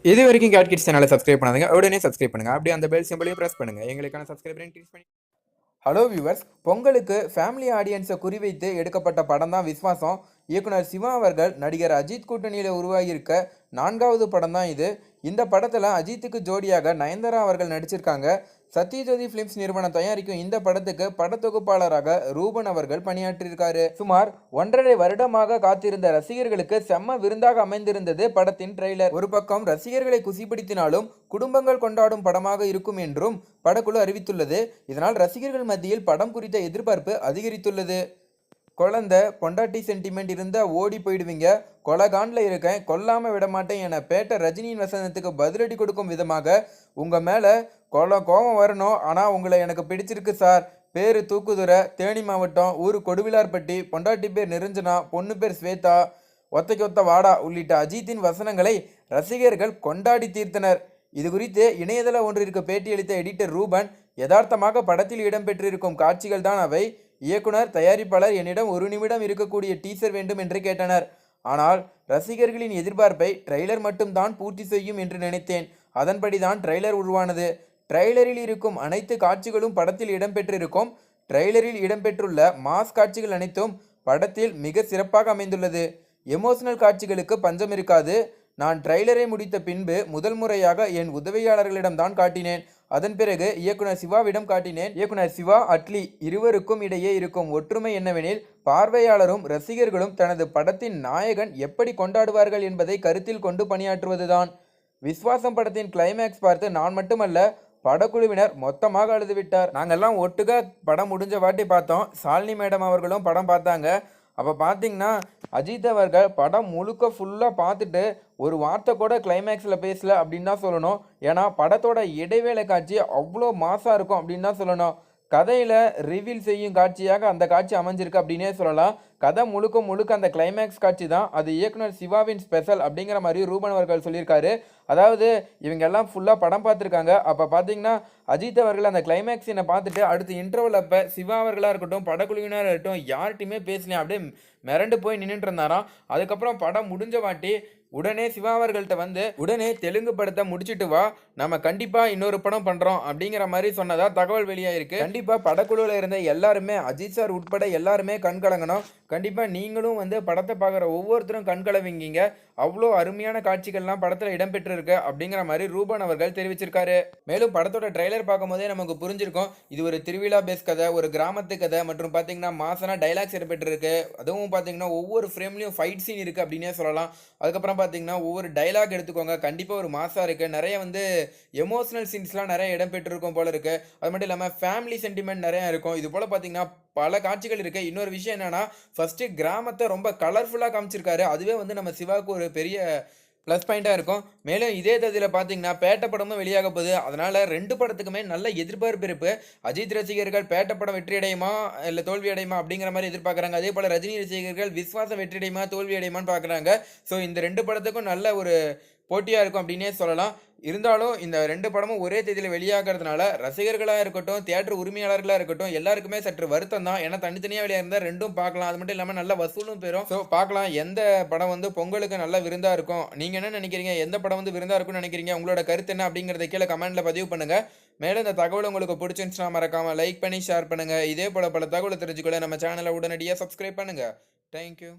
இது வரைக்கும் gate kids சேனலை சப்ஸ்கிரைப் பண்ணாதீங்க, உடனே சப்ஸ்கிரைப் பண்ணுங்க. அப்படியே அந்த பெல் சிம்பலையும் பிரஸ் பண்ணுங்க. எங்களுக்கான சப்ஸ்கிரைபரை இன்க்ரீஸ் பண்ணி. ஹலோ வியூவர்ஸ், பொங்கலுக்கு ஃபேமிலி ஆடியன்ஸை குறிவைத்து எடுக்கப்பட்ட படம் தான் விஸ்வாசம். இயக்குனர் சிவா அவர்கள் நடிகர் அஜித் கூட்டணியில் உருவாகியிருக்க 4வது படம் தான் இது. இந்த படத்தில் அஜித்துக்கு ஜோடியாக நயன்தாரா அவர்கள் நடிச்சிருக்காங்க. சத்யஜோதி பிலிம்ஸ் நிறுவனம் தயாரிக்கும் இந்த படத்துக்கு படத்தொகுப்பாளராக ரூபன் அவர்கள் பணியாற்றியிருக்காரு. சுமார் 1.5 வருடமாக காத்திருந்த ரசிகர்களுக்கு செம்ம விருந்தாக அமைந்திருந்தது படத்தின் ட்ரெய்லர். ஒரு பக்கம் ரசிகர்களை குசிப்படுத்தினாலும் குடும்பங்கள் கொண்டாடும் படமாக இருக்கும் என்றும் படக்குழு அறிவித்துள்ளது. இதனால் ரசிகர்கள் மத்தியில் படம் குறித்த எதிர்பார்ப்பு அதிகரித்துள்ளது. குழந்தை பொண்டாட்டி சென்டிமெண்ட் இருந்தால் ஓடி போயிடுவீங்க, கொலகாண்டில் இருக்கேன், கொல்லாமல் விடமாட்டேன் என பேட்ட ரஜினியின் வசனத்துக்கு பதிலடி கொடுக்கும் விதமாக உங்கள் மேலே கோபம் வரணும், ஆனால் உங்களை எனக்கு பிடிச்சிருக்கு சார், பேர் தூக்குதுறை, தேனி மாவட்டம், ஊர் கொடுவிலார்பட்டி, பொண்டாட்டி பேர் நிரஞ்சனா, பொண்ணு பேர் ஸ்வேதா, ஒத்தைக்கு ஒத்த வாடா உள்ளிட்ட அஜித்தின் வசனங்களை ரசிகர்கள் கொண்டாடி தீர்த்தனர். இது குறித்து இணையதள ஒன்றிற்கு பேட்டியளித்த எடிட்டர் ரூபன், யதார்த்தமாக படத்தில் இடம்பெற்றிருக்கும் காட்சிகள் தான் அவை. இயக்குனர் தயாரிப்பாளர் என்னிடம் 1 நிமிடம் இருக்கக்கூடிய டீசர் வேண்டும் என்று கேட்டனர். ஆனால் ரசிகர்களின் எதிர்பார்ப்பை ட்ரெய்லர் மட்டும்தான் பூர்த்தி செய்யும் என்று நினைத்தேன். அதன்படிதான் ட்ரெய்லர் உருவானது. ட்ரெய்லரில் இருக்கும் அனைத்து காட்சிகளும் படத்தில் இடம்பெற்றிருக்கும். ட்ரெய்லரில் இடம்பெற்றுள்ள மாஸ் காட்சிகள் அனைத்தும் படத்தில் மிக சிறப்பாக அமைந்துள்ளது. எமோஷனல் காட்சிகளுக்கு பஞ்சம் இருக்காது. நான் ட்ரெய்லரை முடித்த பின்பு முதல் முறையாக என் உதவியாளர்களிடம்தான் காட்டினேன். அதன் பிறகு இயக்குனர் சிவாவிடம் காட்டினேன். இயக்குனர் சிவா, அட்லி இருவருக்கும் இடையே இருக்கும் ஒற்றுமை என்னவெனில், பார்வையாளரும் ரசிகர்களும் தனது படத்தின் நாயகன் எப்படி கொண்டாடுவார்கள் என்பதை கருத்தில் கொண்டு பணியாற்றுவதுதான். விஸ்வாசம் படத்தின் கிளைமேக்ஸ் பார்த்து நான் மட்டுமல்ல, படக்குழுவினர் மொத்தமாக அழுதுவிட்டார். நாங்கெல்லாம் ஒட்டுக்கா படம் முடிஞ்ச வாட்டி பார்த்தோம். சாலினி மேடம் அவர்களும் படம் பார்த்தாங்க. அப்போ பார்த்தீங்கன்னா அஜித் அவர்கள் படம் முழுக்க ஃபுல்லாக பார்த்துட்டு ஒரு வார்த்தை கூட கிளைமேக்ஸில் பேசல அப்படின்னு தான் சொல்லணும். ஏன்னா படத்தோட இடைவேளை காட்சி அவ்வளோ மாசாக இருக்கும் அப்படின்னு தான் சொல்லணும். கதையில் ரிவீல் செய்யும் காட்சியாக அந்த காட்சி அமைஞ்சிருக்கு அப்படின்னே சொல்லலாம். கதை முழுக்க அந்த கிளைமேக்ஸ் காட்சி தான். அது இயக்குனர் சிவாவின் ஸ்பெஷல் அப்படிங்கிற மாதிரி ரூபன் அவர்கள் சொல்லியிருக்காரு. அதாவது இவங்க எல்லாம் ஃபுல்லாக படம் பார்த்துருக்காங்க. அப்போ பார்த்தீங்கன்னா அஜித் அவர்கள் அந்த கிளைமேக்ஸ் சீனை பார்த்துட்டு அடுத்து இன்டர்வல் அப்போ சிவா அவர்களாக இருக்கட்டும், படக்குழுவினராக இருக்கட்டும், யார்கிட்டையுமே பேசலையும், அப்படியே மிரண்டு போய் நின்றுட்டு இருந்தாராம். அதுக்கப்புறம் படம் முடிஞ்ச வாட்டி உடனே சிவா அவர்கள்ட்ட வந்து, உடனே தெலுங்கு படத்தை முடிச்சுட்டு வா, நம்ம கண்டிப்பாக இன்னொரு படம் பண்ணுறோம் அப்படிங்கிற மாதிரி சொன்னதா தகவல் வெளியாயிருக்கு. கண்டிப்பாக படக்குழுவில் இருந்த எல்லாருமே, அஜித் சார் உட்பட எல்லாருமே கண்கலங்கணும். கண்டிப்பாக நீங்களும் வந்து படத்தை பார்க்குற ஒவ்வொருத்தரும் கண்கலவிங்க. அவ்வளோ அருமையான காட்சிகள்லாம் படத்தில் இடம்பெற்றிருக்கு அப்படிங்கிற மாதிரி ரூபன் அவர்கள் தெரிவிச்சிருக்காரு. மேலும் படத்தோட ட்ரெய்லர் பார்க்கும்போதே நமக்கு புரிஞ்சிருக்கும், இது ஒரு திருவிழா பேஸ் கதை, ஒரு கிராமத்து கதை, மற்றும் பார்த்தீங்கன்னா மாசான டைலாக்ஸ் இடம்பெற்றிருக்கு. அதுவும் பார்த்தீங்கன்னா ஒவ்வொரு ஃப்ரேம்லையும் ஃபைட் சீன் இருக்குது அப்படின்னே சொல்லலாம். அதுக்கப்புறம் பார்த்தீங்கன்னா ஒவ்வொரு டைலாக் எடுத்துக்கோங்க, கண்டிப்பாக ஒரு மாசாக இருக்குது. நிறைய வந்து எமோஷனல் சீன்ஸ்லாம் நிறைய இடம்பெற்றிருக்கும் போல இருக்குது. அது மட்டும் இல்லாமல் ஃபேமிலி சென்டிமெண்ட் நிறையா இருக்கும். இது போல் பார்த்தீங்கன்னா பல காட்சிகள் இருக்குது. இன்னொரு விஷயம் என்னென்னா, ஃபஸ்ட்டு கிராமத்தை ரொம்ப கலர்ஃபுல்லாக காமிச்சிருக்காரு. அதுவே வந்து நம்ம சிவாவுக்கு ஒரு பெரிய ப்ளஸ் பாயிண்ட்டாக இருக்கும். மேலும் இதே தேதியில் பார்த்தீங்கன்னா பேட்ட படமும் வெளியாக போகுது. அதனால் 2 படத்துக்குமே நல்ல எதிர்பார்ப்பு இருக்குது. அஜித் ரசிகர்கள் பேட்ட படம் வெற்றி அடையுமா இல்லை தோல்வி அடையுமா அப்படிங்கிற மாதிரி எதிர்பார்க்குறாங்க. அதே போல் ரஜினி ரசிகர்கள் விஸ்வாசம் வெற்றி அடையுமா தோல்வி அடையுமான்னு பார்க்குறாங்க. ஸோ இந்த 2 படத்துக்கும் நல்ல ஒரு போட்டியாக இருக்கும் அப்படின்னே சொல்லலாம். இருந்தாலும் இந்த 2 படமும் ஒரே தேதியில் வெளியாகிறதுனால ரசிகர்களாக இருக்கட்டும், தியேட்டர் உரிமையாளர்களாக இருக்கட்டும், எல்லாருக்குமே சற்று வருத்தம் தான். ஏன்னா தனித்தனியாக வெளியாக இருந்தால் 2ம் பார்க்கலாம். அது மட்டும் இல்லாமல் நல்ல வசூலும் பெறும். ஸோ பார்க்கலாம் எந்த படம் வந்து பொங்கலுக்கு நல்ல விருந்தாக இருக்கும். நீங்கள் என்ன நினைக்கிறீங்க? எந்த படம் வந்து விருந்தாக இருக்கும்னு நினைக்கிறீங்க? உங்களோட கருத்து என்ன அப்படிங்கிறத கீழே கமெண்ட்டில் பதிவு பண்ணுங்கள். மேலும் இந்த தகவல் உங்களுக்கு பிடிச்சிருந்துச்சுன்னா மறக்காமல் லைக் பண்ணி ஷேர் பண்ணுங்கள். இதே போல் பல தகவலை தெரிஞ்சுக்கொள்ள நம்ம சேனலை உடனடியாக சப்ஸ்கிரைப் பண்ணுங்கள். தேங்க்யூ.